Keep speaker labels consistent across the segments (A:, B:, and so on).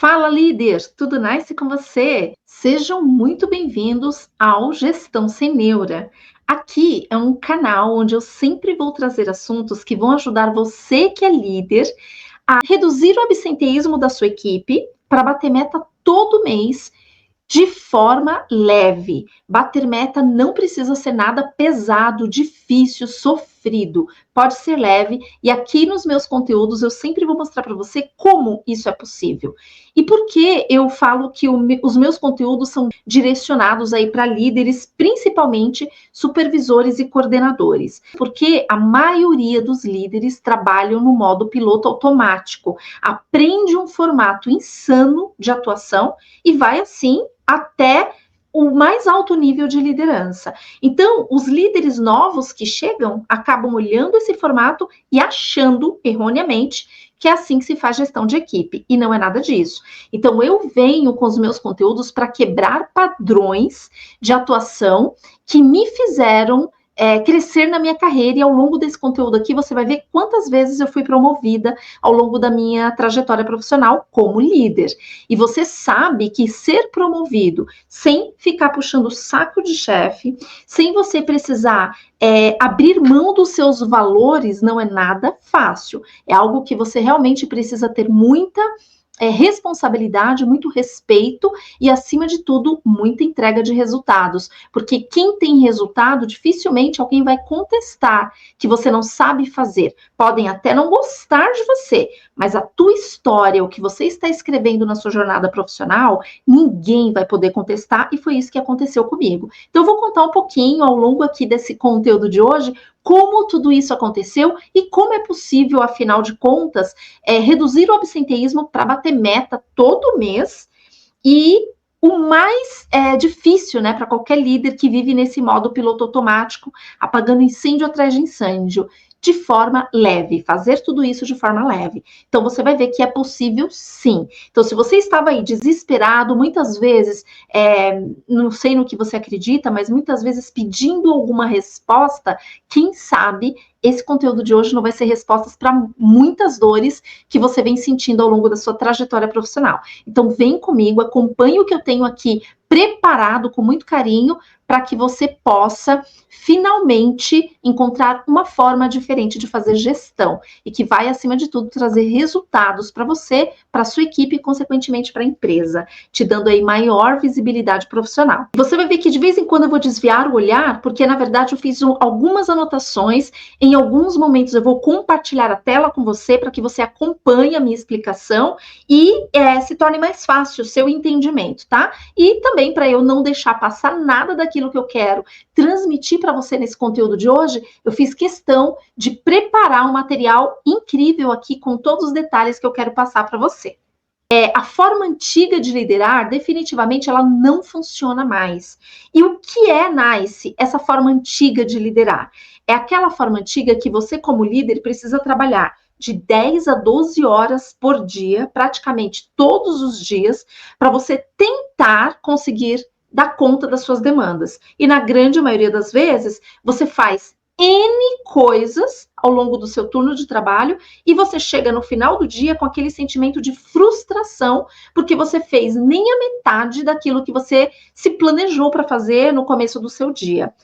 A: Fala, líder! Tudo nice com você? Sejam muito bem-vindos ao Gestão Sem Neura. Aqui é um canal onde eu sempre vou trazer assuntos que vão ajudar você que é líder a reduzir o absenteísmo da sua equipe para bater meta todo mês de forma leve. Bater meta não precisa ser nada pesado, difícil, sofrido. Pode ser leve e aqui nos meus conteúdos eu sempre vou mostrar para você como isso é possível. E por que eu falo que os meus conteúdos são direcionados aí para líderes, principalmente supervisores e coordenadores? Porque a maioria dos líderes trabalham no modo piloto automático, aprende um formato insano de atuação e vai assim até o mais alto nível de liderança. Então, os líderes novos que chegam acabam olhando esse formato e achando erroneamente que é assim que se faz gestão de equipe, e não é nada disso. Então, eu venho com os meus conteúdos para quebrar padrões de atuação que me fizeram crescer na minha carreira, e ao longo desse conteúdo aqui você vai ver quantas vezes eu fui promovida ao longo da minha trajetória profissional como líder. E você sabe que ser promovido sem ficar puxando o saco de chefe, sem você precisar abrir mão dos seus valores, não é nada fácil. É algo que você realmente precisa ter muita responsabilidade, muito respeito e, acima de tudo, muita entrega de resultados. Porque quem tem resultado, dificilmente alguém vai contestar que você não sabe fazer. Podem até não gostar de você, mas a tua história, o que você está escrevendo na sua jornada profissional, ninguém vai poder contestar, e foi isso que aconteceu comigo. Então, eu vou contar um pouquinho ao longo aqui desse conteúdo de hoje como tudo isso aconteceu e como é possível, afinal de contas, reduzir o absenteísmo para bater meta todo mês. E o mais difícil, né, para qualquer líder que vive nesse modo piloto automático, apagando incêndio atrás de incêndio, de forma leve, fazer tudo isso de forma leve. Então, você vai ver que é possível sim. Então, se você estava aí desesperado, muitas vezes, não sei no que você acredita, mas muitas vezes pedindo alguma resposta, quem sabe esse conteúdo de hoje não vai ser respostas para muitas dores que você vem sentindo ao longo da sua trajetória profissional. Então, vem comigo, acompanhe o que eu tenho aqui preparado com muito carinho para que você possa finalmente encontrar uma forma diferente de fazer gestão e que vai, acima de tudo, trazer resultados para você, para a sua equipe e, consequentemente, para a empresa, te dando aí maior visibilidade profissional. Você vai ver que de vez em quando eu vou desviar o olhar, porque na verdade eu fiz algumas anotações, em alguns momentos eu vou compartilhar a tela com você para que você acompanhe a minha explicação e se torne mais fácil o seu entendimento, tá? E também para eu não deixar passar nada daquilo que eu quero transmitir para você nesse conteúdo de hoje, eu fiz questão de preparar um material incrível aqui com todos os detalhes que eu quero passar para você. A forma antiga de liderar, definitivamente, ela não funciona mais. E o que é NICE, essa forma antiga de liderar? É aquela forma antiga que você, como líder, precisa trabalhar de 10 a 12 horas por dia, praticamente todos os dias, para você tentar conseguir dar conta das suas demandas. E na grande maioria das vezes, você faz N coisas ao longo do seu turno de trabalho e você chega no final do dia com aquele sentimento de frustração porque você fez nem a metade daquilo que você se planejou para fazer no começo do seu dia.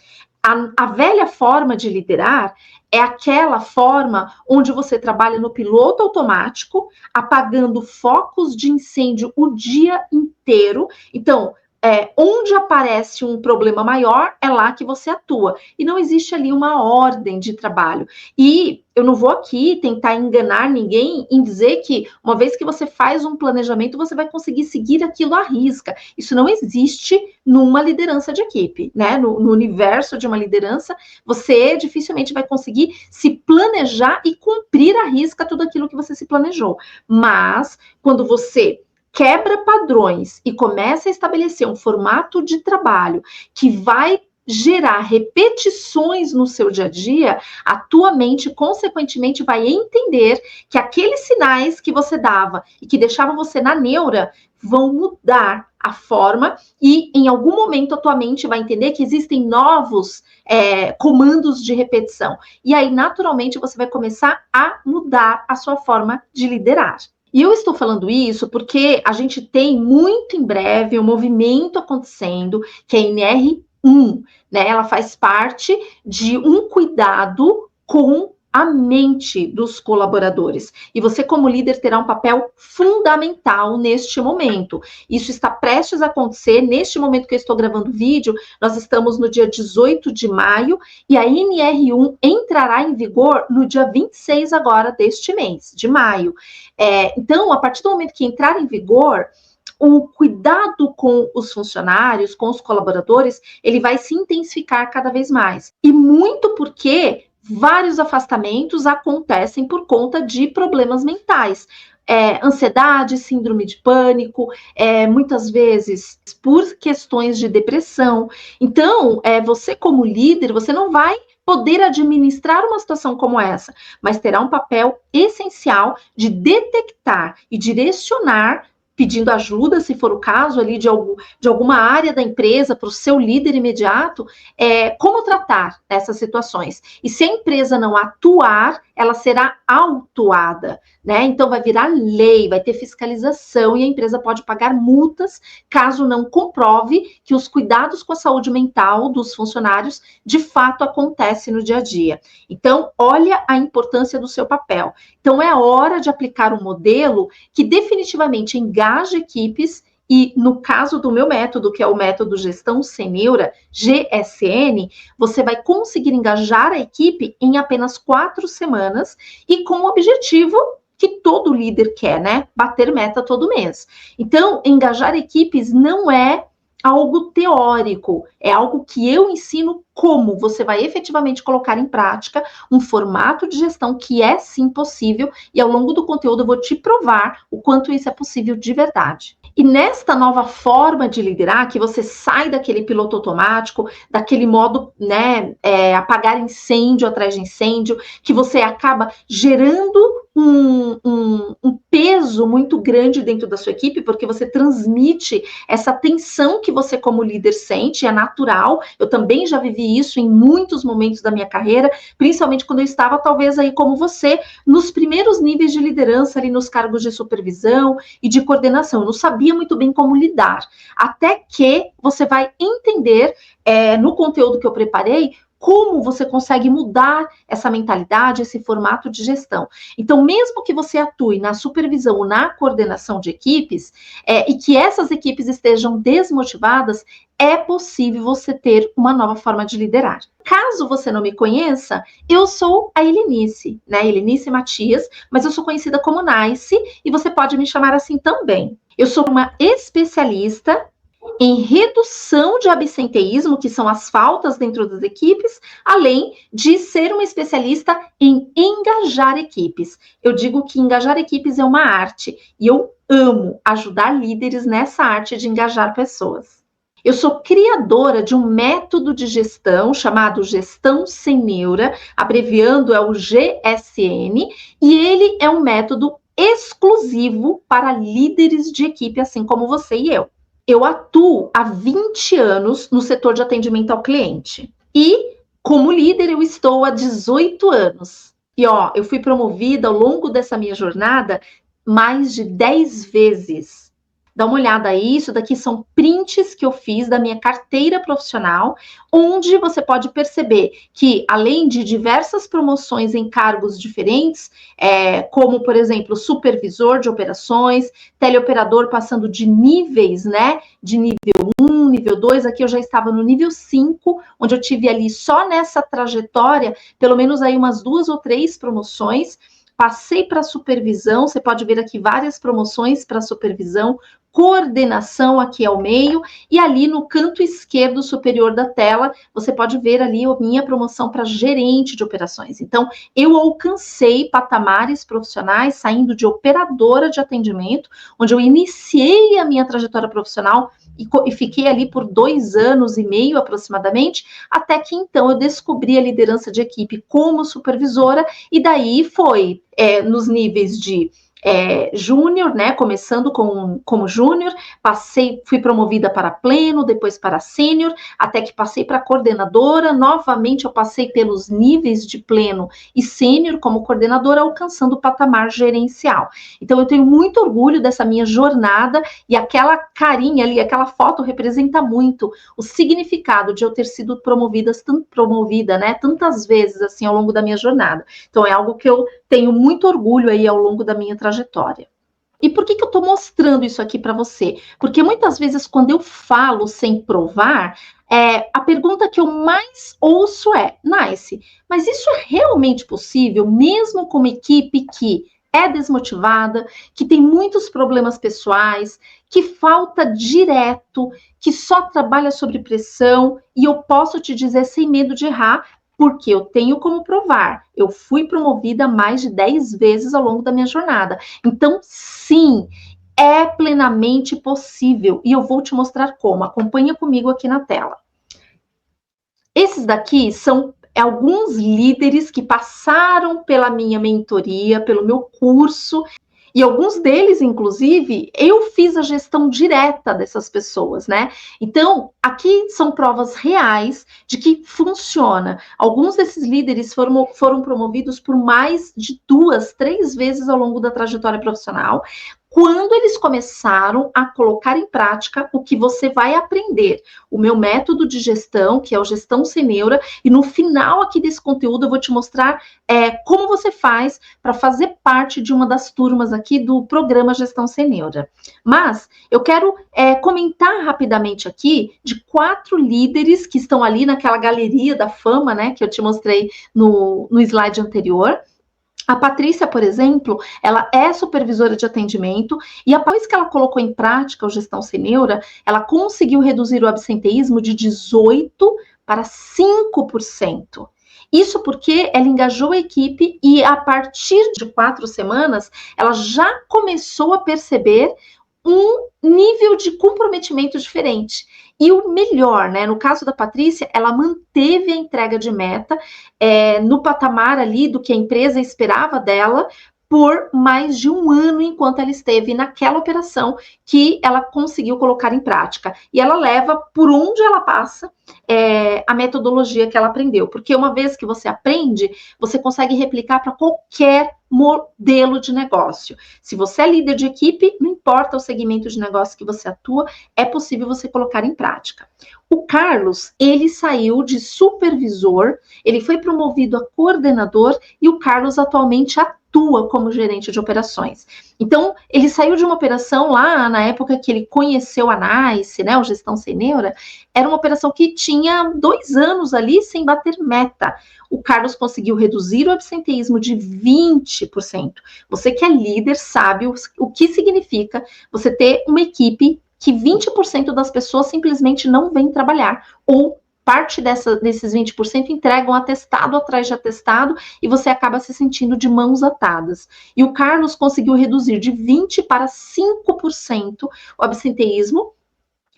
A: A velha forma de liderar é aquela forma onde você trabalha no piloto automático, apagando focos de incêndio o dia inteiro. Então, onde aparece um problema maior, é lá que você atua. E não existe ali uma ordem de trabalho. E eu não vou aqui tentar enganar ninguém em dizer que uma vez que você faz um planejamento, você vai conseguir seguir aquilo à risca. Isso não existe numa liderança de equipe, né? No universo de uma liderança, você dificilmente vai conseguir se planejar e cumprir à risca tudo aquilo que você se planejou. Mas, quando você quebra padrões e começa a estabelecer um formato de trabalho que vai gerar repetições no seu dia a dia, a tua mente, consequentemente, vai entender que aqueles sinais que você dava e que deixavam você na neura vão mudar a forma e, em algum momento, a tua mente vai entender que existem novos comandos de repetição. E aí, naturalmente, você vai começar a mudar a sua forma de liderar. E eu estou falando isso porque a gente tem muito em breve um movimento acontecendo, que é a NR1, né? Ela faz parte de um cuidado com a mente dos colaboradores. E você, como líder, terá um papel fundamental neste momento. Isso está prestes a acontecer. Neste momento que eu estou gravando o vídeo, nós estamos no dia 18 de maio e a NR1 entrará em vigor no dia 26 agora deste mês, de maio. Então, a partir do momento que entrar em vigor, o cuidado com os funcionários, com os colaboradores, ele vai se intensificar cada vez mais. E muito porque vários afastamentos acontecem por conta de problemas mentais. Ansiedade, síndrome de pânico, muitas vezes por questões de depressão. Então, você como líder, você não vai poder administrar uma situação como essa, mas terá um papel essencial de detectar e direcionar, pedindo ajuda, se for o caso, ali de alguma área da empresa, para o seu líder imediato, como tratar essas situações. E se a empresa não atuar, ela será autuada, né? Então vai virar lei, vai ter fiscalização e a empresa pode pagar multas caso não comprove que os cuidados com a saúde mental dos funcionários de fato acontecem no dia a dia. Então, olha a importância do seu papel. Então, é hora de aplicar um modelo que definitivamente engaje equipes e, no caso do meu método, que é o método Gestão Sem Neura, GSN, você vai conseguir engajar a equipe em apenas 4 semanas e com o objetivo que todo líder quer, né? Bater meta todo mês. Então, engajar equipes não é algo teórico, é algo que eu ensino como você vai efetivamente colocar em prática um formato de gestão que é sim possível e ao longo do conteúdo eu vou te provar o quanto isso é possível de verdade. E nesta nova forma de liderar, que você sai daquele piloto automático, daquele modo, né, apagar incêndio atrás de incêndio, que você acaba gerando um peso muito grande dentro da sua equipe, porque você transmite essa tensão que você como líder sente, é natural. Eu também já vivi isso em muitos momentos da minha carreira, principalmente quando eu estava talvez aí como você, nos primeiros níveis de liderança, ali nos cargos de supervisão e de coordenação. Eu não sabia muito bem como lidar, até que você vai entender no conteúdo que eu preparei, como você consegue mudar essa mentalidade, esse formato de gestão. Então, mesmo que você atue na supervisão ou na coordenação de equipes, e que essas equipes estejam desmotivadas, é possível você ter uma nova forma de liderar. Caso você não me conheça, eu sou a Helenice, né? Helenice Matias, mas eu sou conhecida como Nice e você pode me chamar assim também. Eu sou uma especialista em redução de absenteísmo, que são as faltas dentro das equipes, além de ser uma especialista em engajar equipes. Eu digo que engajar equipes é uma arte, e eu amo ajudar líderes nessa arte de engajar pessoas. Eu sou criadora de um método de gestão chamado Gestão Sem Neura, abreviando é o GSN, e ele é um método exclusivo para líderes de equipe, assim como você e eu. Eu atuo há 20 anos no setor de atendimento ao cliente. E, como líder, eu estou há 18 anos. E, eu fui promovida ao longo dessa minha jornada mais de 10 vezes. Dá uma olhada aí, isso daqui são prints que eu fiz da minha carteira profissional, onde você pode perceber que, além de diversas promoções em cargos diferentes, como, por exemplo, supervisor de operações, teleoperador passando de níveis, né, de nível 1, nível 2, aqui eu já estava no nível 5, onde eu tive ali só nessa trajetória, pelo menos aí umas 2 ou 3 promoções. Passei para supervisão, você pode ver aqui várias promoções para supervisão, coordenação aqui ao meio, e ali no canto esquerdo superior da tela, você pode ver ali a minha promoção para gerente de operações. Então, eu alcancei patamares profissionais saindo de operadora de atendimento, onde eu iniciei a minha trajetória profissional e fiquei ali por 2 anos e meio aproximadamente, até que então eu descobri a liderança de equipe como supervisora, e daí foi nos níveis de júnior, né, começando como júnior, fui promovida para pleno, depois para sênior, até que passei para coordenadora, novamente eu passei pelos níveis de pleno e sênior como coordenadora, alcançando o patamar gerencial. Então eu tenho muito orgulho dessa minha jornada, e aquela carinha ali, aquela foto representa muito o significado de eu ter sido promovida, né, tantas vezes assim ao longo da minha jornada. Então é algo que eu tenho muito orgulho aí ao longo da minha trajetória. E por que eu estou mostrando isso aqui para você? Porque muitas vezes, quando eu falo sem provar, a pergunta que eu mais ouço é: Nice, mas isso é realmente possível, mesmo com uma equipe que é desmotivada, que tem muitos problemas pessoais, que falta direto, que só trabalha sob pressão? E eu posso te dizer sem medo de errar, porque eu tenho como provar. Eu fui promovida mais de 10 vezes ao longo da minha jornada. Então, sim, é plenamente possível. E eu vou te mostrar como. Acompanha comigo aqui na tela. Esses daqui são alguns líderes que passaram pela minha mentoria, pelo meu curso. E alguns deles, inclusive, eu fiz a gestão direta dessas pessoas, né? Então, aqui são provas reais de que funciona. Alguns desses líderes foram promovidos por mais de 2, 3 vezes ao longo da trajetória profissional, quando eles começaram a colocar em prática o que você vai aprender. O meu método de gestão, que é o Gestão Sem Neura, e no final aqui desse conteúdo eu vou te mostrar como você faz para fazer parte de uma das turmas aqui do programa Gestão Sem Neura. Mas eu quero comentar rapidamente aqui de 4 líderes que estão ali naquela galeria da fama, né, que eu te mostrei no slide anterior. A Patrícia, por exemplo, ela é supervisora de atendimento, e após que ela colocou em prática o Gestão Sem Neura, ela conseguiu reduzir o absenteísmo de 18% para 5%. Isso porque ela engajou a equipe, e a partir de 4 semanas, ela já começou a perceber um nível de comprometimento diferente. E o melhor, né? No caso da Patrícia, ela manteve a entrega de meta no patamar ali do que a empresa esperava dela por mais de 1 ano, enquanto ela esteve naquela operação que ela conseguiu colocar em prática. E ela leva por onde ela passa a metodologia que ela aprendeu. Porque uma vez que você aprende, você consegue replicar para qualquer modelo de negócio. Se você é líder de equipe, não importa o segmento de negócio que você atua, é possível você colocar em prática. O Carlos, ele saiu de supervisor, ele foi promovido a coordenador, e o Carlos atualmente atua como gerente de operações. Então, ele saiu de uma operação lá na época que ele conheceu a Nice, né, o Gestão Sem Neura, era uma operação que tinha 2 anos ali sem bater meta. O Carlos conseguiu reduzir o absenteísmo de 20%. Você que é líder sabe o que significa você ter uma equipe que 20% das pessoas simplesmente não vêm trabalhar, ou parte desses 20% entregam atestado atrás de atestado, e você acaba se sentindo de mãos atadas. E o Carlos conseguiu reduzir de 20% para 5% o absenteísmo.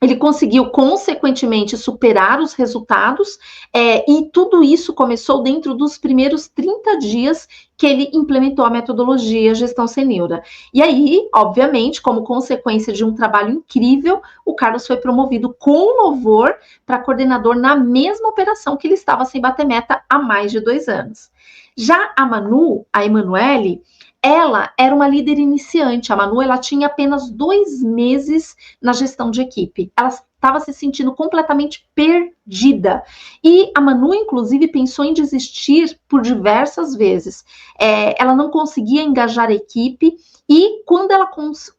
A: Ele conseguiu, consequentemente, superar os resultados, e tudo isso começou dentro dos primeiros 30 dias que ele implementou a metodologia Gestão Sem Neura. E aí, obviamente, como consequência de um trabalho incrível, o Carlos foi promovido com louvor para coordenador na mesma operação que ele estava sem bater meta há mais de 2 anos. Já a Manu, a Emanuele, ela era uma líder iniciante. A Manu, ela tinha apenas 2 meses na gestão de equipe. Ela estava se sentindo completamente perdida. E a Manu, inclusive, pensou em desistir por diversas vezes. Ela não conseguia engajar a equipe, e quando ela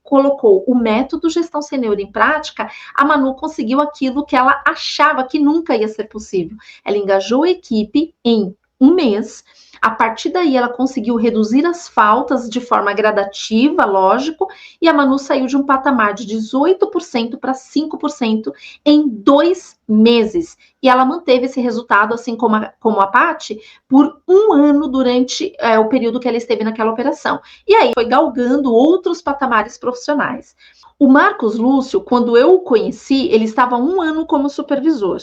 A: colocou o método Gestão Sem Neura em prática, a Manu conseguiu aquilo que ela achava que nunca ia ser possível. Ela engajou a equipe em 1 mês. A partir daí, ela conseguiu reduzir as faltas de forma gradativa, lógico, e a Manu saiu de um patamar de 18% para 5% em 2 meses. E ela manteve esse resultado, assim como a Paty, por 1 ano durante o período que ela esteve naquela operação. E aí foi galgando outros patamares profissionais. O Marcos Lúcio, quando eu o conheci, ele estava 1 ano como supervisor.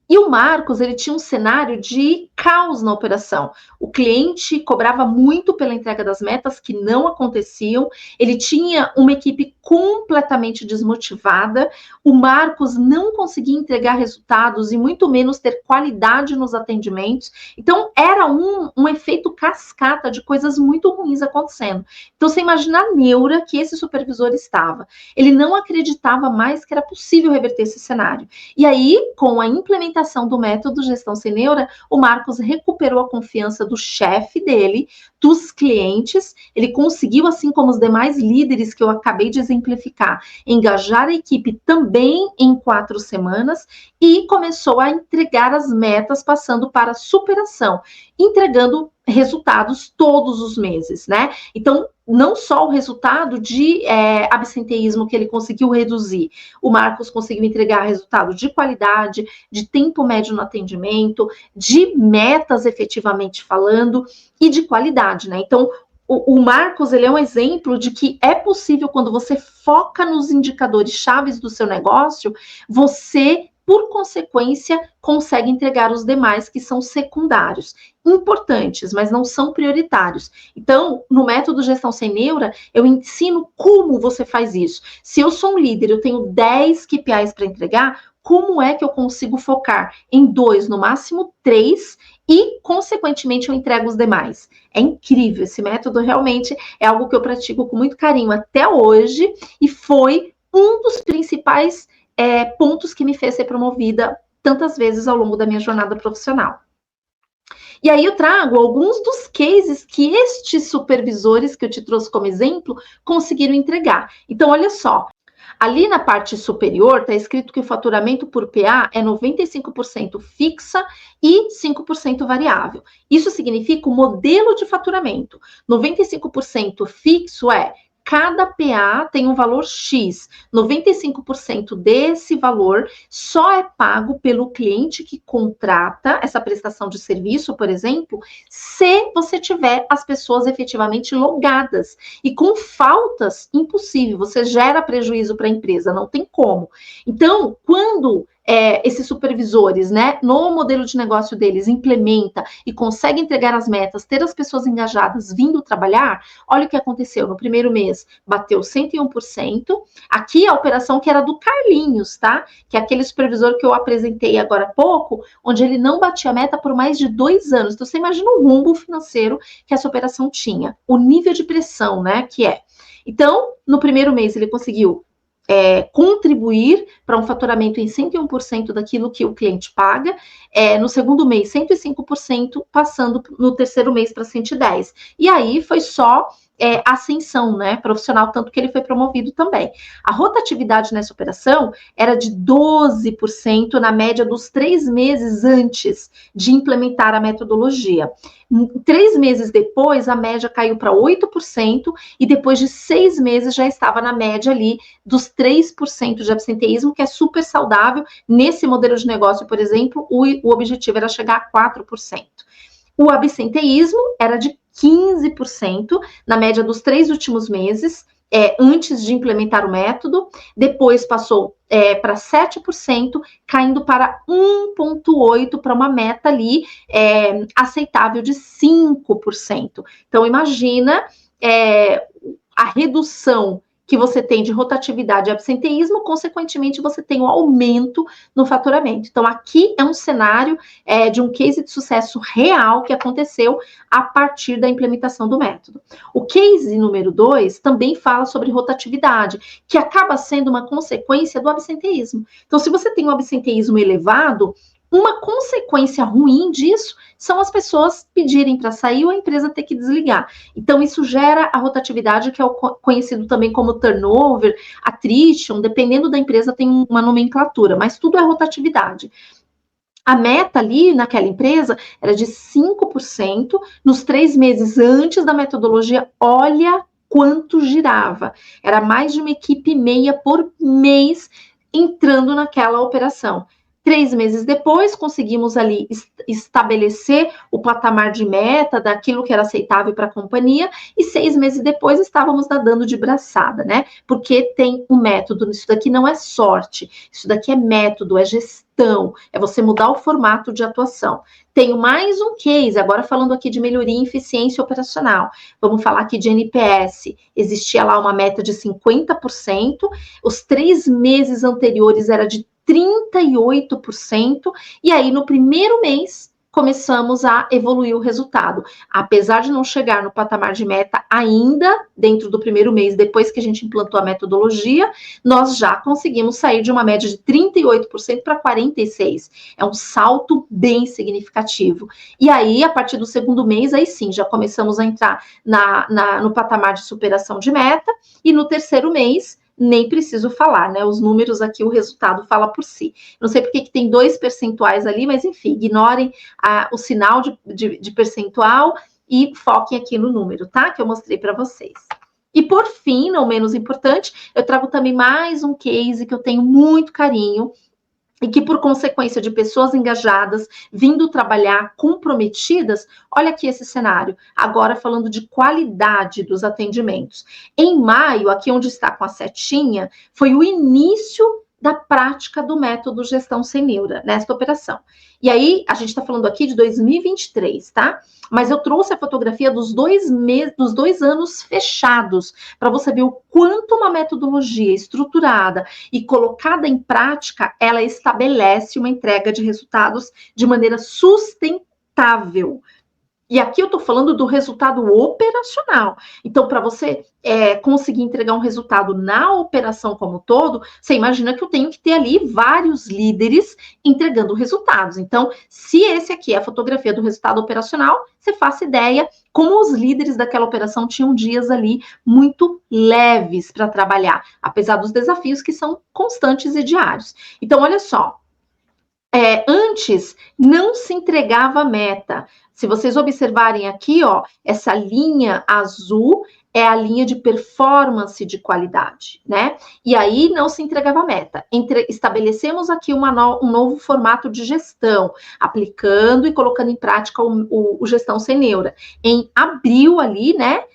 A: E o Marcos, ele tinha um cenário de caos na operação. O cliente cobrava muito pela entrega das metas que não aconteciam, ele tinha uma equipe completamente desmotivada, o Marcos não conseguia entregar resultados e muito menos ter qualidade nos atendimentos. Então, era um efeito cascata de coisas muito ruins acontecendo. Então, você imagina a neura que esse supervisor estava. Ele não acreditava mais que era possível reverter esse cenário. E aí, com a implementação do método Gestão Sem Neura, o Marcos recuperou a confiança do chefe dele, dos clientes, ele conseguiu, assim como os demais líderes que eu acabei de exemplificar, engajar a equipe também em 4 semanas e começou a entregar as metas, passando para a superação, entregando resultados todos os meses, né? Então, não só o resultado de absenteísmo que ele conseguiu reduzir, o Marcos conseguiu entregar resultado de qualidade, de tempo médio no atendimento, de metas efetivamente falando e de qualidade, né? Então, o Marcos, ele é um exemplo de que é possível, quando você foca nos indicadores chaves do seu negócio, você, por consequência, consegue entregar os demais que são secundários, importantes, mas não são prioritários. Então, no método Gestão Sem Neura, eu ensino como você faz isso. Se eu sou um líder, eu tenho 10 KPIs para entregar, como é que eu consigo focar em 2, no máximo 3, e, consequentemente, eu entrego os demais? É incrível, esse método realmente é algo que eu pratico com muito carinho até hoje, e foi um dos principais pontos que me fez ser promovida tantas vezes ao longo da minha jornada profissional. E aí eu trago alguns dos cases que estes supervisores que eu te trouxe como exemplo conseguiram entregar. Então, olha só, ali na parte superior está escrito que o faturamento por PA é 95% fixa e 5% variável. Isso significa o modelo de faturamento. 95% fixo é: cada PA tem um valor X, 95% desse valor só é pago pelo cliente que contrata essa prestação de serviço, por exemplo, se você tiver as pessoas efetivamente logadas. E com faltas, impossível, você gera prejuízo para a empresa, não tem como. Então, quando esses supervisores, né, no modelo de negócio deles, implementa e consegue entregar as metas, ter as pessoas engajadas vindo trabalhar, olha o que aconteceu. No primeiro mês, bateu 101%. Aqui a operação que era do Carlinhos, tá? Que é aquele supervisor que eu apresentei agora há pouco, onde ele não batia a meta por mais de 2 anos. Então, você imagina o rumbo financeiro que essa operação tinha, o nível de pressão, né, que é. Então, no primeiro mês, ele conseguiu contribuir para um faturamento em 101% daquilo que o cliente paga, no segundo mês 105%, passando no terceiro mês para 110%. E aí foi só ascensão, né, profissional, tanto que ele foi promovido também. A rotatividade nessa operação era de 12% na média dos 3 meses antes de implementar a metodologia. 3 meses depois, a média caiu para 8%, e depois de 6 meses já estava na média ali dos 3% de absenteísmo, que é super saudável. Nesse modelo de negócio, por exemplo, o objetivo era chegar a 4%. O absenteísmo era de 15% na média dos 3 últimos meses, antes de implementar o método. Depois passou para 7%, caindo para 1,8% para uma meta ali aceitável de 5%. Então, imagina a redução que você tem de rotatividade e absenteísmo, consequentemente, você tem um aumento no faturamento. Então, aqui é um cenário de um case de sucesso real que aconteceu a partir da implementação do método. O case número 2 também fala sobre rotatividade, que acaba sendo uma consequência do absenteísmo. Então, se você tem um absenteísmo elevado, uma consequência ruim disso são as pessoas pedirem para sair ou a empresa ter que desligar. Então, isso gera a rotatividade, que é o conhecido também como turnover, attrition, dependendo da empresa tem uma nomenclatura, mas tudo é rotatividade. A meta ali naquela empresa era de 5% nos 3 meses antes da metodologia. Olha quanto girava. Era mais de uma equipe e meia por mês entrando naquela operação. 3 meses depois, conseguimos ali estabelecer o patamar de meta daquilo que era aceitável para a companhia, e 6 meses depois estávamos nadando de braçada, né? Porque tem um método, isso daqui não é sorte, isso daqui é método, é gestão, é você mudar o formato de atuação. Tenho mais um case, agora falando aqui de melhoria em eficiência operacional. Vamos falar aqui de NPS. Existia lá uma meta de 50%, os 3 meses anteriores era de 38%, e aí no primeiro mês começamos a evoluir o resultado. Apesar de não chegar no patamar de meta ainda dentro do primeiro mês, depois que a gente implantou a metodologia, nós já conseguimos sair de uma média de 38% para 46%. É um salto bem significativo. E aí, a partir do segundo mês, aí sim, já começamos a entrar no patamar de superação de meta, e no terceiro mês, nem preciso falar, né? Os números aqui, o resultado fala por si. Não sei porque que tem 2 percentuais ali, mas enfim, ignorem o sinal de percentual e foquem aqui no número, tá? Que eu mostrei para vocês. E por fim, não menos importante, eu trago também mais um case que eu tenho muito carinho, e que, por consequência de pessoas engajadas, vindo trabalhar, comprometidas, olha aqui esse cenário, agora falando de qualidade dos atendimentos. Em maio, aqui onde está com a setinha, foi o início da prática do método gestão sem neura, nesta operação. E aí, a gente está falando aqui de 2023, tá? Mas eu trouxe a fotografia dos 2 anos fechados, para você ver o quanto uma metodologia estruturada e colocada em prática, ela estabelece uma entrega de resultados de maneira sustentável. E aqui eu estou falando do resultado operacional. Então, para você conseguir entregar um resultado na operação como um todo, você imagina que eu tenho que ter ali vários líderes entregando resultados. Então, se esse aqui é a fotografia do resultado operacional, você faça ideia como os líderes daquela operação tinham dias ali muito leves para trabalhar, apesar dos desafios que são constantes e diários. Então, olha só. Antes não se entregava a meta. Se vocês observarem aqui, ó, essa linha azul é a linha de performance de qualidade, né? E aí não se entregava a meta. Estabelecemos aqui um novo formato de gestão, aplicando e colocando em prática o gestão sem neura. Em abril ali, né?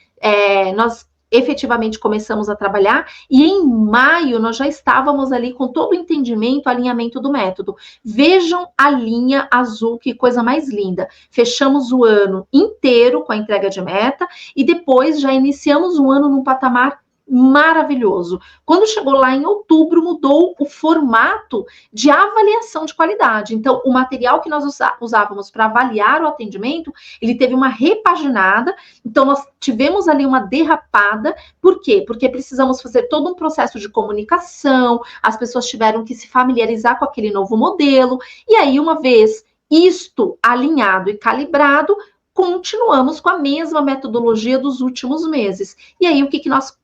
A: Nós efetivamente começamos a trabalhar, e em maio nós já estávamos ali com todo o entendimento, alinhamento do método. Vejam a linha azul, que coisa mais linda. Fechamos o ano inteiro com a entrega de meta, e depois já iniciamos o ano num patamar maravilhoso. Quando chegou lá em outubro, mudou o formato de avaliação de qualidade. Então, o material que nós usávamos para avaliar o atendimento, ele teve uma repaginada. Então, nós tivemos ali uma derrapada. Por quê? Porque precisamos fazer todo um processo de comunicação, as pessoas tiveram que se familiarizar com aquele novo modelo, e aí, uma vez isto alinhado e calibrado, continuamos com a mesma metodologia dos últimos meses. E aí, o que nós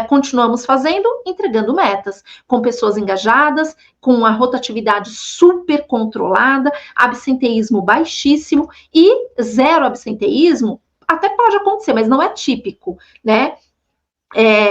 A: continuamos fazendo? Entregando metas, com pessoas engajadas, com a rotatividade super controlada, absenteísmo baixíssimo, e 0 absenteísmo até pode acontecer, mas não é típico, né?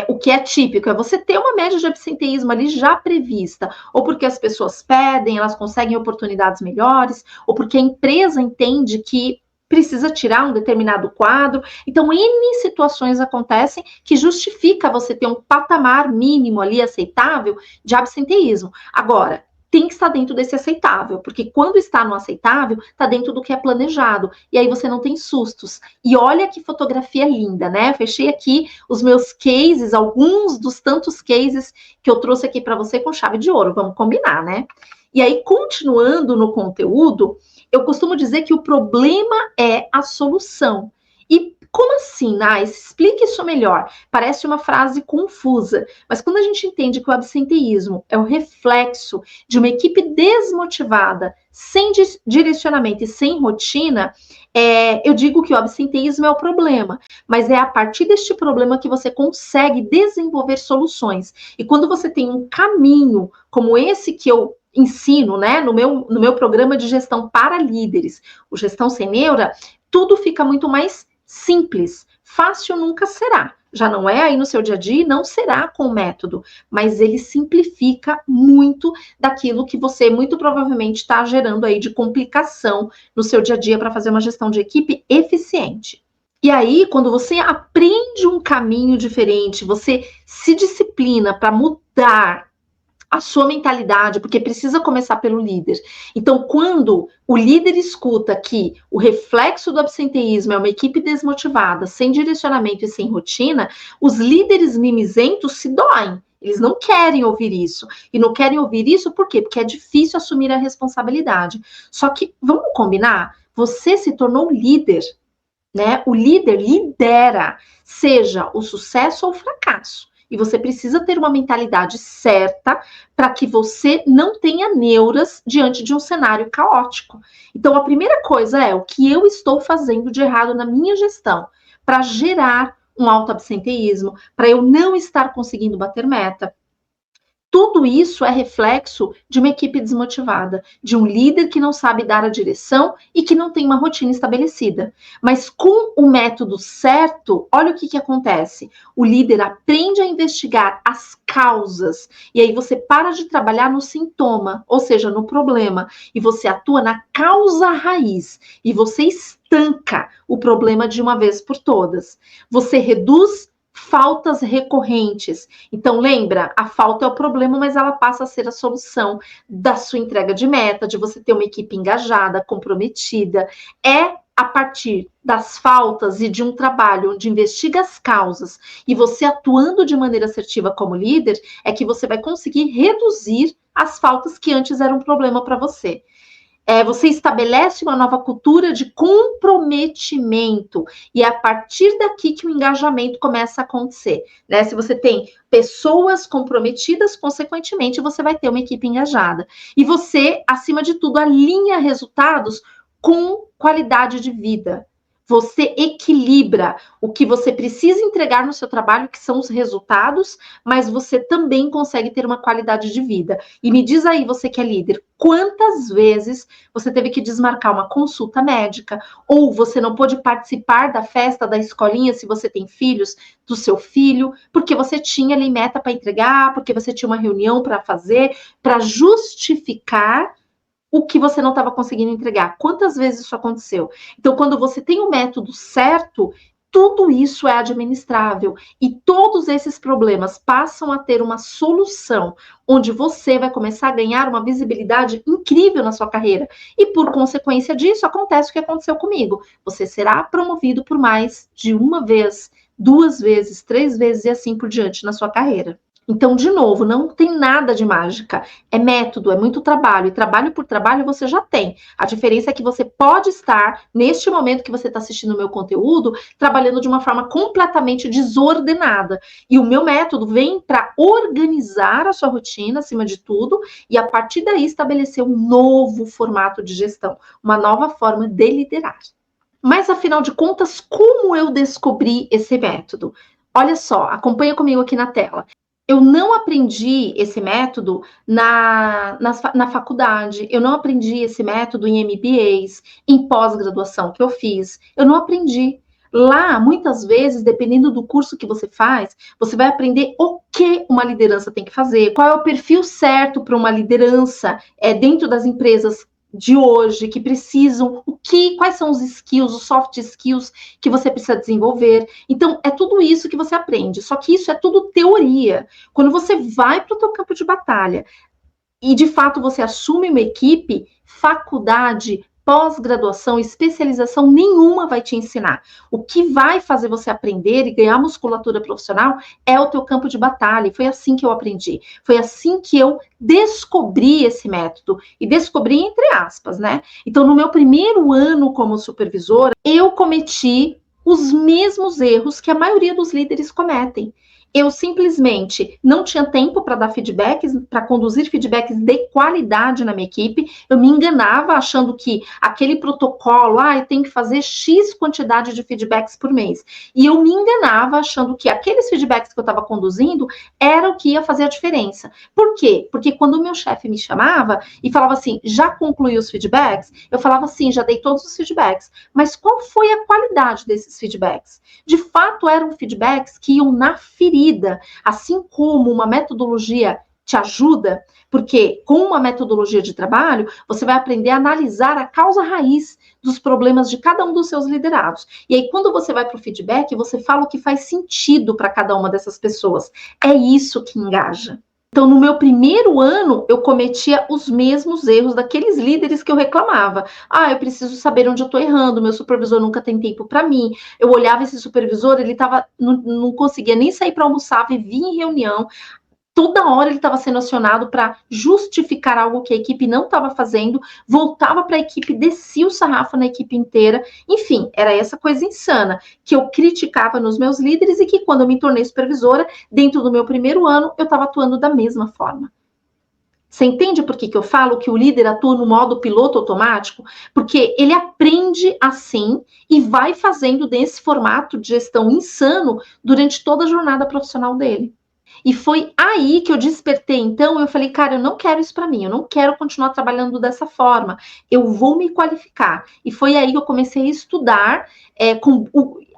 A: O que é típico é você ter uma média de absenteísmo ali já prevista, ou porque as pessoas pedem, elas conseguem oportunidades melhores, ou porque a empresa entende que precisa tirar um determinado quadro. Então, N situações acontecem que justifica você ter um patamar mínimo ali aceitável de absenteísmo. Agora, tem que estar dentro desse aceitável, porque quando está no aceitável, está dentro do que é planejado, e aí você não tem sustos. E olha que fotografia linda, né? Fechei aqui os meus cases, alguns dos tantos cases que eu trouxe aqui para você com chave de ouro, vamos combinar, né? E aí, continuando no conteúdo, eu costumo dizer que o problema é a solução. E como assim, Nais? Explique isso melhor. Parece uma frase confusa, mas quando a gente entende que o absenteísmo é o reflexo de uma equipe desmotivada, sem direcionamento e sem rotina, eu digo que o absenteísmo é o problema, mas é a partir deste problema que você consegue desenvolver soluções. E quando você tem um caminho como esse que eu ensino, né, no meu programa de gestão para líderes, o Gestão Sem Neura, tudo fica muito mais simples. Fácil nunca será, já não é aí no seu dia a dia e não será com o método, mas ele simplifica muito daquilo que você muito provavelmente está gerando aí de complicação no seu dia a dia para fazer uma gestão de equipe eficiente. E aí, quando você aprende um caminho diferente, você se disciplina para mudar a sua mentalidade, porque precisa começar pelo líder. Então, quando o líder escuta que o reflexo do absenteísmo é uma equipe desmotivada, sem direcionamento e sem rotina, os líderes mimizentos se doem. Eles não querem ouvir isso. E não querem ouvir isso por quê? Porque é difícil assumir a responsabilidade. Só que, vamos combinar? Você se tornou líder, né? O líder lidera, seja o sucesso ou o fracasso. E você precisa ter uma mentalidade certa para que você não tenha neuras diante de um cenário caótico. Então, a primeira coisa é o que eu estou fazendo de errado na minha gestão para gerar um alto absenteísmo, para eu não estar conseguindo bater meta. Tudo isso é reflexo de uma equipe desmotivada, de um líder que não sabe dar a direção e que não tem uma rotina estabelecida. Mas com o método certo, olha o que acontece. O líder aprende a investigar as causas, e aí você para de trabalhar no sintoma, ou seja, no problema, e você atua na causa raiz, e você estanca o problema de uma vez por todas. Você reduz faltas recorrentes. Então, lembra, a falta é o problema, mas ela passa a ser a solução da sua entrega de meta, de você ter uma equipe engajada, comprometida. É a partir das faltas e de um trabalho onde investiga as causas e você atuando de maneira assertiva como líder, é que você vai conseguir reduzir as faltas que antes eram um problema para você. Você estabelece uma nova cultura de comprometimento e é a partir daqui que o engajamento começa a acontecer, né? Se você tem pessoas comprometidas, consequentemente você vai ter uma equipe engajada e você, acima de tudo, alinha resultados com qualidade de vida. Você equilibra o que você precisa entregar no seu trabalho, que são os resultados, mas você também consegue ter uma qualidade de vida. E me diz aí, você que é líder, quantas vezes você teve que desmarcar uma consulta médica, ou você não pôde participar da festa da escolinha, se você tem filhos, do seu filho, porque você tinha ali meta para entregar, porque você tinha uma reunião para fazer, para justificar o que você não estava conseguindo entregar. Quantas vezes isso aconteceu? Então, quando você tem o método certo, tudo isso é administrável e todos esses problemas passam a ter uma solução, onde você vai começar a ganhar uma visibilidade incrível na sua carreira. E por consequência disso, acontece o que aconteceu comigo. Você será promovido por mais de uma vez, 2 vezes, 3 vezes e assim por diante na sua carreira. Então, de novo, não tem nada de mágica. É método, é muito trabalho. E trabalho por trabalho você já tem. A diferença é que você pode estar, neste momento que você está assistindo o meu conteúdo, trabalhando de uma forma completamente desordenada. E o meu método vem para organizar a sua rotina, acima de tudo, e a partir daí estabelecer um novo formato de gestão, uma nova forma de liderar. Mas, afinal de contas, como eu descobri esse método? Olha só, acompanha comigo aqui na tela. Eu não aprendi esse método na faculdade, eu não aprendi esse método em MBAs, em pós-graduação que eu fiz, eu não aprendi. Lá, muitas vezes, dependendo do curso que você faz, você vai aprender o que uma liderança tem que fazer, qual é o perfil certo para uma liderança dentro das empresas de hoje, que precisam, quais são os skills, os soft skills que você precisa desenvolver. Então, é tudo isso que você aprende, só que isso é tudo teoria. Quando você vai para o teu campo de batalha e, de fato, você assume uma equipe, faculdade, pós-graduação, especialização nenhuma vai te ensinar. O que vai fazer você aprender e ganhar musculatura profissional é o teu campo de batalha. E foi assim que eu aprendi. Foi assim que eu descobri esse método. E descobri entre aspas, né? Então, no meu primeiro ano como supervisora, eu cometi os mesmos erros que a maioria dos líderes cometem. eu simplesmente não tinha tempo para dar feedbacks, para conduzir feedbacks de qualidade na minha equipe. Eu me enganava achando que aquele protocolo, eu tenho que fazer X quantidade de feedbacks por mês. E eu me enganava achando que aqueles feedbacks que eu estava conduzindo era o que ia fazer a diferença. Por quê? Porque quando o meu chefe me chamava e falava assim, já concluiu os feedbacks? Eu falava assim, já dei todos os feedbacks. Mas qual foi a qualidade desses feedbacks? De fato, eram feedbacks que iam na ferida, assim como uma metodologia te ajuda, porque com uma metodologia de trabalho, você vai aprender a analisar a causa raiz dos problemas de cada um dos seus liderados. E aí, quando você vai para o feedback, você fala o que faz sentido para cada uma dessas pessoas. É isso que engaja. Então, no meu primeiro ano, eu cometia os mesmos erros daqueles líderes que eu reclamava. Eu preciso saber onde eu estou errando, meu supervisor nunca tem tempo para mim. Eu olhava esse supervisor, ele não conseguia nem sair para almoçar, vivia em reunião. Toda hora ele estava sendo acionado para justificar algo que a equipe não estava fazendo, voltava para a equipe, descia o sarrafo na equipe inteira. Enfim, era essa coisa insana que eu criticava nos meus líderes e que quando eu me tornei supervisora, dentro do meu primeiro ano, eu estava atuando da mesma forma. Você entende por que eu falo que o líder atua no modo piloto automático? Porque ele aprende assim e vai fazendo desse formato de gestão insano durante toda a jornada profissional dele. E foi aí que eu despertei, então, eu falei, cara, eu não quero isso para mim, eu não quero continuar trabalhando dessa forma, eu vou me qualificar. E foi aí que eu comecei a estudar,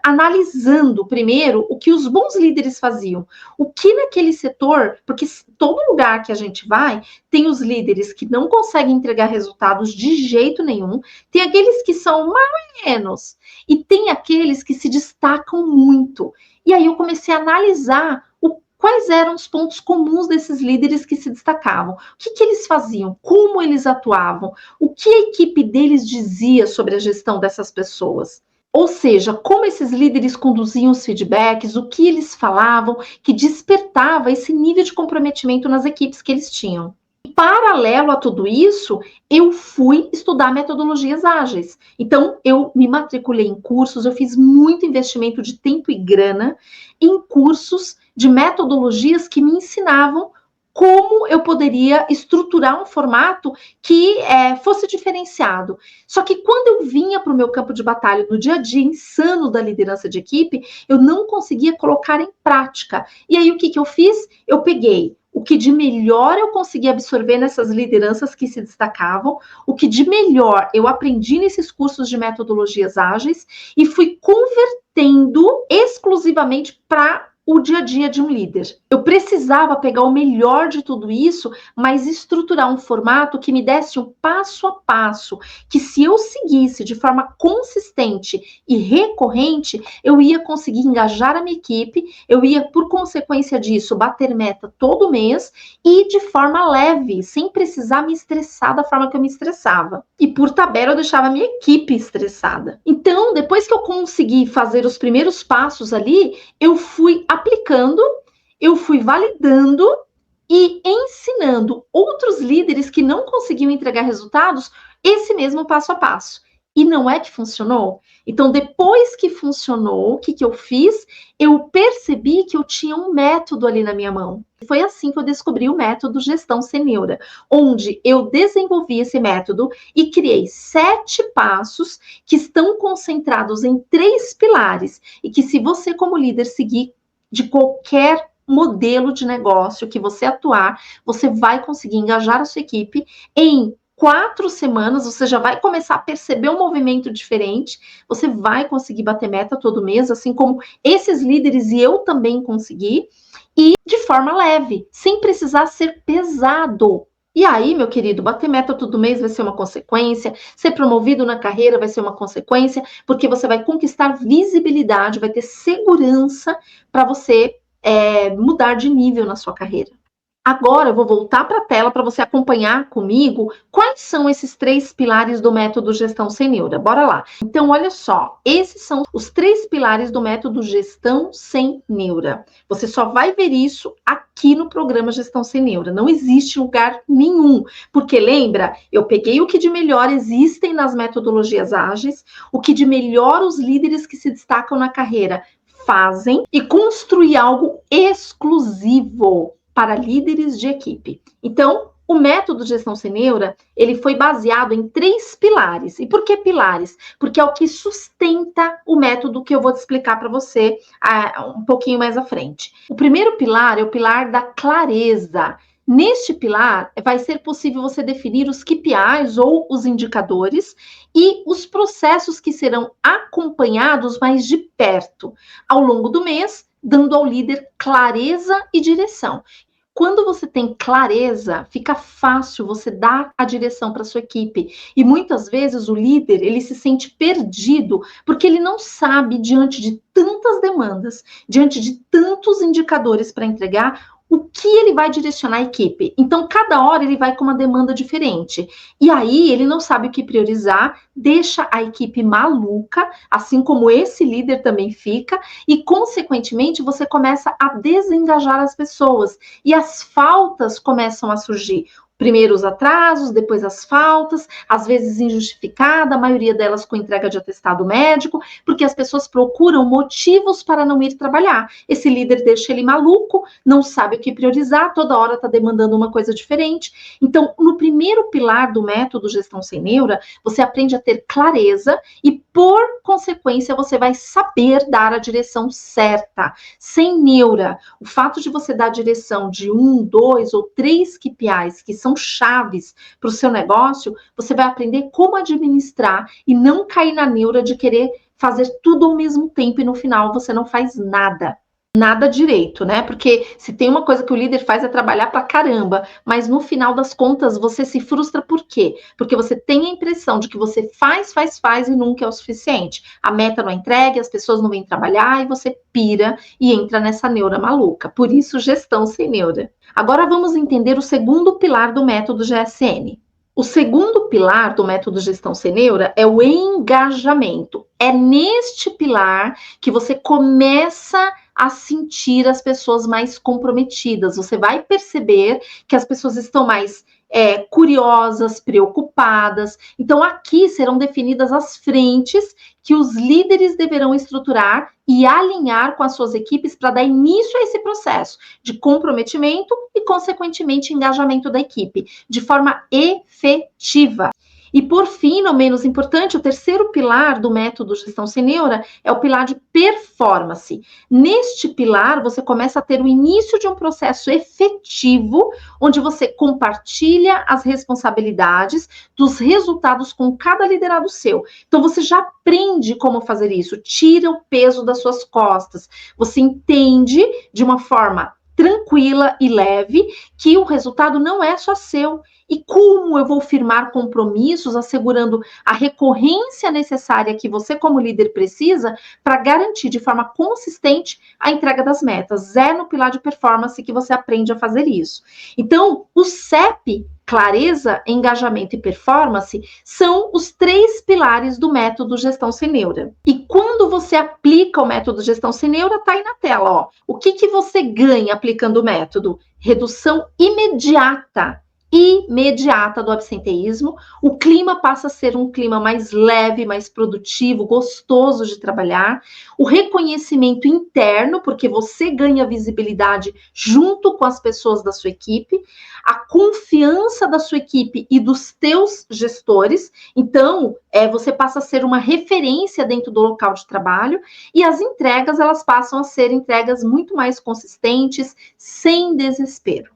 A: analisando primeiro o que os bons líderes faziam. O que naquele setor, porque todo lugar que a gente vai, tem os líderes que não conseguem entregar resultados de jeito nenhum, tem aqueles que são mais ou menos, e tem aqueles que se destacam muito. E aí eu comecei a analisar quais eram os pontos comuns desses líderes que se destacavam? O que eles faziam? Como eles atuavam? O que a equipe deles dizia sobre a gestão dessas pessoas? Ou seja, como esses líderes conduziam os feedbacks, o que eles falavam, que despertava esse nível de comprometimento nas equipes que eles tinham. Paralelo a tudo isso, eu fui estudar metodologias ágeis. Então, eu me matriculei em cursos, eu fiz muito investimento de tempo e grana em cursos de metodologias que me ensinavam como eu poderia estruturar um formato que fosse diferenciado. Só que quando eu vinha para o meu campo de batalha no dia a dia insano da liderança de equipe, eu não conseguia colocar em prática. E aí o que eu fiz? Eu peguei o que de melhor eu consegui absorver nessas lideranças que se destacavam, o que de melhor eu aprendi nesses cursos de metodologias ágeis e fui convertendo exclusivamente para o dia a dia de um líder. Eu precisava pegar o melhor de tudo isso, mas estruturar um formato que me desse um passo a passo, que se eu seguisse de forma consistente e recorrente, eu ia conseguir engajar a minha equipe, eu ia, por consequência disso, bater meta todo mês e de forma leve, sem precisar me estressar da forma que eu me estressava. E por tabela eu deixava a minha equipe estressada. Então, depois que eu consegui fazer os primeiros passos ali, eu fui aplicando, eu fui validando e ensinando outros líderes que não conseguiam entregar resultados esse mesmo passo a passo. E não é que funcionou? Então, depois que funcionou, o que eu fiz? Eu percebi que eu tinha um método ali na minha mão. Foi assim que eu descobri o método Gestão Sem Neura, onde eu desenvolvi esse método e criei 7 passos que estão concentrados em 3 pilares e que, se você como líder seguir de qualquer modelo de negócio que você atuar, você vai conseguir engajar a sua equipe em 4 semanas, você já vai começar a perceber um movimento diferente, você vai conseguir bater meta todo mês, assim como esses líderes e eu também consegui, e de forma leve, sem precisar ser pesado. E aí, meu querido, bater meta todo mês vai ser uma consequência, ser promovido na carreira vai ser uma consequência, porque você vai conquistar visibilidade, vai ter segurança para você mudar de nível na sua carreira. Agora eu vou voltar para a tela para você acompanhar comigo quais são esses 3 pilares do método Gestão Sem Neura. Bora lá. Então, olha só, esses são os 3 pilares do método Gestão Sem Neura. Você só vai ver isso aqui no programa Gestão Sem Neura. Não existe lugar nenhum, porque lembra, eu peguei o que de melhor existem nas metodologias ágeis, o que de melhor os líderes que se destacam na carreira fazem e construir algo exclusivo para líderes de equipe. Então, o método Gestão Sem Neura, ele foi baseado em 3 pilares. E por que pilares? Porque é o que sustenta o método que eu vou te explicar para você um pouquinho mais à frente. O primeiro pilar é o pilar da clareza. Neste pilar, vai ser possível você definir os KPIs ou os indicadores e os processos que serão acompanhados mais de perto ao longo do mês, dando ao líder clareza e direção. Quando você tem clareza, fica fácil você dar a direção para sua equipe. E muitas vezes o líder, ele se sente perdido, porque ele não sabe, diante de tantas demandas, diante de tantos indicadores para entregar, o que ele vai direcionar a equipe. Então, cada hora ele vai com uma demanda diferente. E aí, ele não sabe o que priorizar, deixa a equipe maluca, assim como esse líder também fica, e, consequentemente, você começa a desengajar as pessoas. E as faltas começam a surgir. Primeiro os atrasos, depois as faltas, às vezes injustificada, a maioria delas com entrega de atestado médico, porque as pessoas procuram motivos para não ir trabalhar. Esse líder deixa ele maluco, não sabe o que priorizar, toda hora está demandando uma coisa diferente. Então, no primeiro pilar do método Gestão Sem Neura, você aprende a ter clareza e, por consequência, você vai saber dar a direção certa, sem neura. O fato de você dar a direção de 1, 2 ou 3 KPIs, que são chaves para o seu negócio, você vai aprender como administrar e não cair na neura de querer fazer tudo ao mesmo tempo e no final você não faz nada. Nada direito, né? Porque se tem uma coisa que o líder faz é trabalhar pra caramba, mas no final das contas você se frustra por quê? Porque você tem a impressão de que você faz e nunca é o suficiente. A meta não é entregue, as pessoas não vêm trabalhar e você pira e entra nessa neura maluca. Por isso, gestão sem neura. Agora vamos entender o segundo pilar do método GSN. O segundo pilar do método Gestão Sem Neura é o engajamento. É neste pilar que você começa a sentir as pessoas mais comprometidas. Você vai perceber que as pessoas estão mais curiosas, preocupadas. Então, aqui serão definidas as frentes que os líderes deverão estruturar e alinhar com as suas equipes para dar início a esse processo de comprometimento e, consequentemente, engajamento da equipe, de forma efetiva. E, por fim, não menos importante, o terceiro pilar do método Gestão Sem Neura é o pilar de performance. Neste pilar, você começa a ter o início de um processo efetivo, onde você compartilha as responsabilidades dos resultados com cada liderado seu. Então, você já aprende como fazer isso, tira o peso das suas costas. Você entende de uma forma tranquila e leve que o resultado não é só seu. E como eu vou firmar compromissos assegurando a recorrência necessária que você, como líder, precisa para garantir de forma consistente a entrega das metas? É no pilar de performance que você aprende a fazer isso. Então, o CEP, clareza, engajamento e performance, são os 3 pilares do método Gestão Sem Neura. E quando você aplica o método Gestão Sem Neura, tá aí na tela, ó. O que você ganha aplicando o método? Redução imediata do absenteísmo, o clima passa a ser um clima mais leve, mais produtivo, gostoso de trabalhar, o reconhecimento interno, porque você ganha visibilidade junto com as pessoas da sua equipe, a confiança da sua equipe e dos teus gestores, então você passa a ser uma referência dentro do local de trabalho, e as entregas, elas passam a ser entregas muito mais consistentes, sem desespero.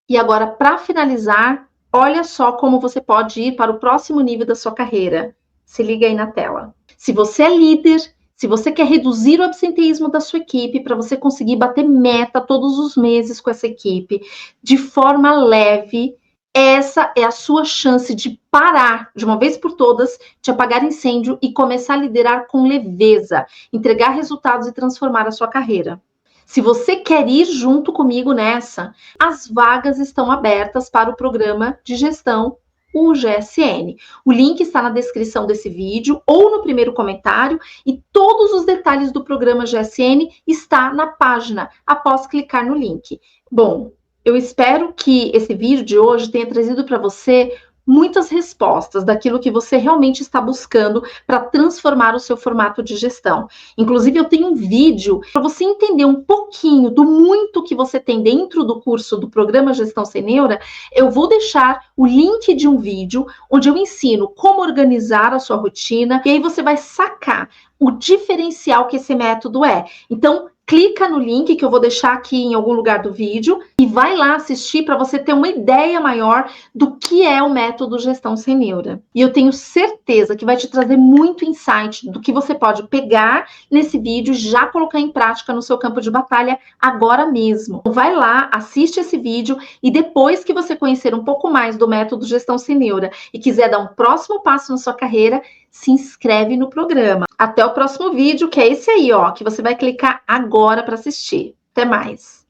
A: E agora, para finalizar, olha só como você pode ir para o próximo nível da sua carreira. Se liga aí na tela. Se você é líder, se você quer reduzir o absenteísmo da sua equipe, para você conseguir bater meta todos os meses com essa equipe, de forma leve, essa é a sua chance de parar, de uma vez por todas, de apagar incêndio e começar a liderar com leveza, entregar resultados e transformar a sua carreira. Se você quer ir junto comigo nessa, as vagas estão abertas para o programa de gestão, o GSN. O link está na descrição desse vídeo ou no primeiro comentário e todos os detalhes do programa GSN está na página, após clicar no link. Bom, eu espero que esse vídeo de hoje tenha trazido para você muitas respostas daquilo que você realmente está buscando para transformar o seu formato de gestão. Inclusive, eu tenho um vídeo para você entender um pouquinho do muito que você tem dentro do curso do programa Gestão Sem Neura. Eu vou deixar o link de um vídeo onde eu ensino como organizar a sua rotina e aí você vai sacar o diferencial que esse método é. Então, clica no link que eu vou deixar aqui em algum lugar do vídeo e vai lá assistir para você ter uma ideia maior do que é o método Gestão Sem Neura. E eu tenho certeza que vai te trazer muito insight do que você pode pegar nesse vídeo e já colocar em prática no seu campo de batalha agora mesmo. Então, vai lá, assiste esse vídeo e depois que você conhecer um pouco mais do método Gestão Sem Neura e quiser dar um próximo passo na sua carreira, se inscreve no programa. Até o próximo vídeo, que é esse aí, ó, que você vai clicar agora para assistir. Até mais!